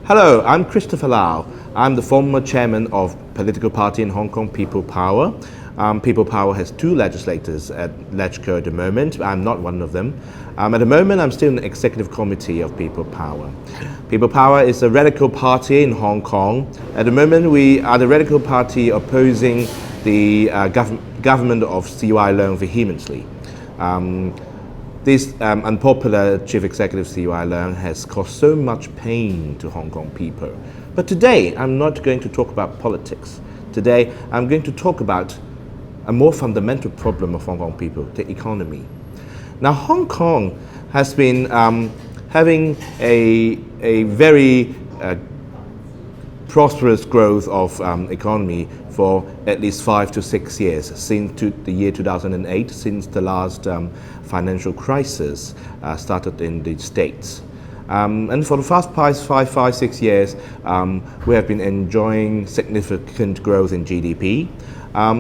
Hello, I'm Christopher Lau. I'm the former chairman of political party in Hong Kong, People Power. People Power has two legislators at LegCo at the moment. I'm not one of them. At the moment, I'm still in the executive committee of People Power. People Power is a radical party in Hong Kong. At the moment, we are the radical party opposing the government of CY Leung vehemently. This unpopular Chief Executive CY Leung has caused so much pain to Hong Kong people. But today, I'm not going to talk about politics. Today, I'm going to talk about a more fundamental problem of Hong Kong people, the economy. Now, Hong Kong has been having a very prosperous growth of economy for at least 5 to 6 years, since the year 2008, since the last financial crisis started in the States. And for the past 6 years, we have been enjoying significant growth in GDP.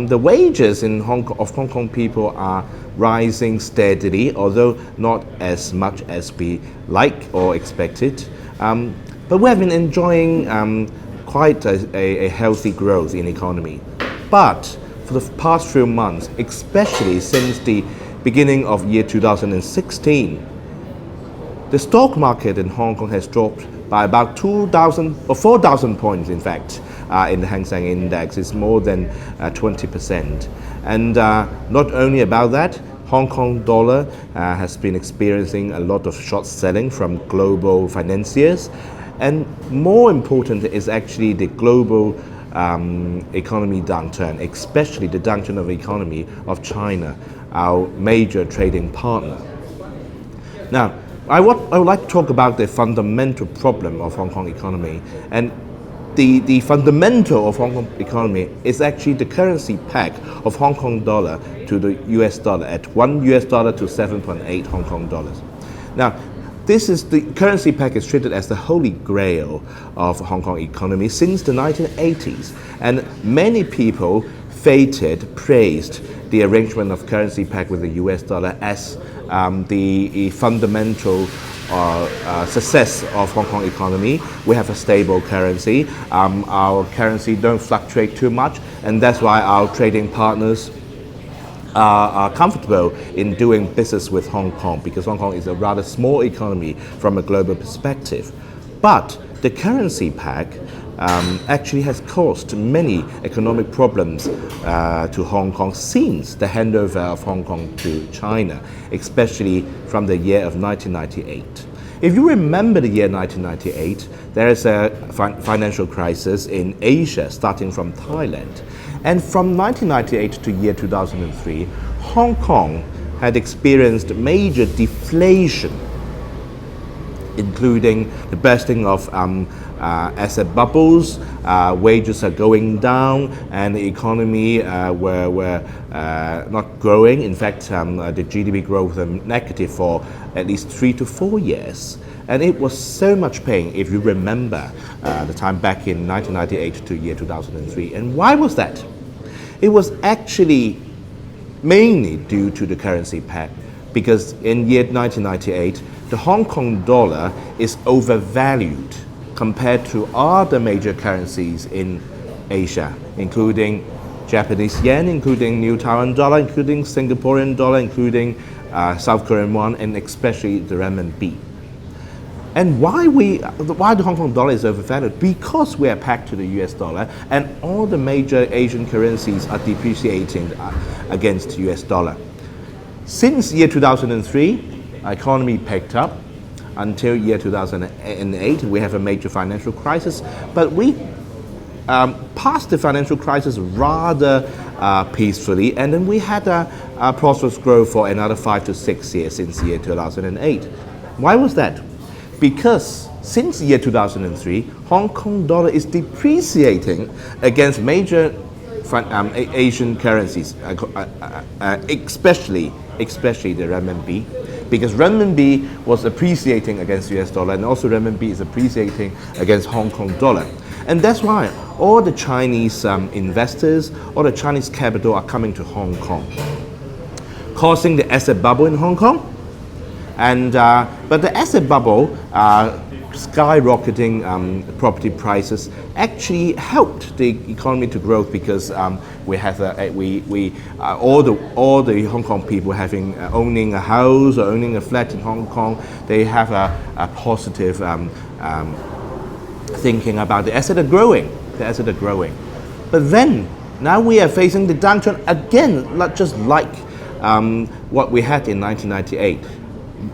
The wages of Hong Kong people are rising steadily, although not as much as we like or expected. But we have been enjoying quite a healthy growth in economy. But for the past few months, especially since the beginning of year 2016, the stock market in Hong Kong has dropped by about 2,000 or 4,000 points, in fact, in the Hang Seng Index. It's more than 20%. And not only about that, Hong Kong dollar has been experiencing a lot of short selling from global financiers. And more important is actually the global economy downturn, especially the downturn of the economy of China, our major trading partner. Now, I would like to talk about the fundamental problem of Hong Kong economy. And the fundamental of Hong Kong economy is actually the currency peg of Hong Kong dollar to the US dollar at $1 to 7.8 Hong Kong dollars. Now, this is the currency peg is treated as the holy grail of Hong Kong economy since the 1980s, and many people praised the arrangement of currency peg with the US dollar as the fundamental success of Hong Kong economy. We have a stable currency. Our currency don't fluctuate too much, and that's why our trading partners are comfortable in doing business with Hong Kong, because Hong Kong is a rather small economy from a global perspective. But the currency peg actually has caused many economic problems to Hong Kong since the handover of Hong Kong to China, especially from the year of 1998. If you remember the year 1998, there is a financial crisis in Asia, starting from Thailand. And from 1998 to year 2003, Hong Kong had experienced major deflation, including the bursting of asset bubbles, wages are going down, and the economy were not growing. In fact, the GDP growth was negative for at least 3 to 4 years. And it was so much pain, if you remember the time back in 1998 to year 2003. And why was that? It was actually mainly due to the currency peg, because in year 1998, the Hong Kong dollar is overvalued compared to other major currencies in Asia, including Japanese yen, including New Taiwan dollar, including Singaporean dollar, including South Korean won, and especially the renminbi. And why the Hong Kong dollar is overvalued? Because we are pegged to the US dollar, and all the major Asian currencies are depreciating against US dollar. Since year 2003, our economy picked up. Until year 2008, we have a major financial crisis, but we passed the financial crisis rather peacefully, and then we had a prosperous growth for another 5 to 6 years since year 2008. Why was that? Because since year 2003, Hong Kong dollar is depreciating against major Asian currencies, especially the renminbi, because renminbi was appreciating against US dollar, and also renminbi is appreciating against Hong Kong dollar. And that's why all the Chinese investors, all the Chinese capital are coming to Hong Kong, causing the asset bubble in Hong Kong. And but the asset bubble skyrocketing property prices actually helped the economy to grow because we have all the Hong Kong people having owning a house or owning a flat in Hong Kong, they have a positive thinking about the asset are growing. The asset are growing, but then now we are facing the downturn again, not just like what we had in 1998.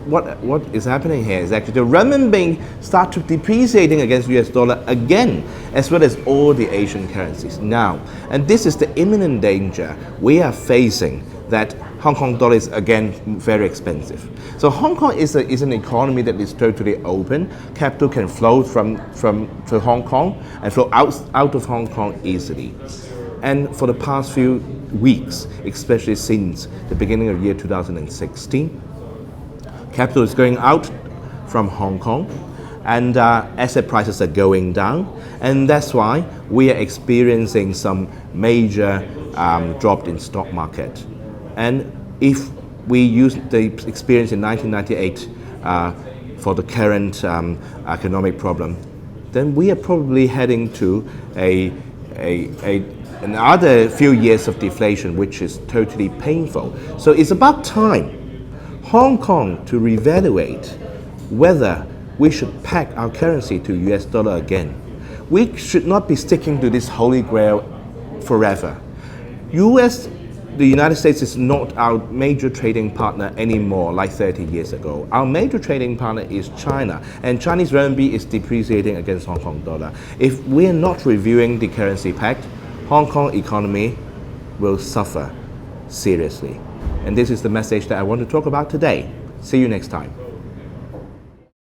What is happening here is actually the renminbi start to depreciating against US dollar again, as well as all the Asian currencies now. And this is the imminent danger we are facing, that Hong Kong dollar is again very expensive. So Hong Kong is an economy that is totally open. Capital can flow to Hong Kong and flow out of Hong Kong easily. And for the past few weeks, especially since the beginning of year 2016, capital is going out from Hong Kong, and asset prices are going down, and that's why we are experiencing some major drop in stock market. And if we use the experience in 1998 for the current economic problem, then we are probably heading to another few years of deflation, which is totally painful. So it's about time Hong Kong to reevaluate whether we should peg our currency to US dollar again. We should not be sticking to this holy grail forever. The United States is not our major trading partner anymore like 30 years ago. Our major trading partner is China, and Chinese renminbi is depreciating against Hong Kong dollar. If we are not reviewing the currency peg, Hong Kong economy will suffer seriously. And this is the message that I want to talk about today. See you next time.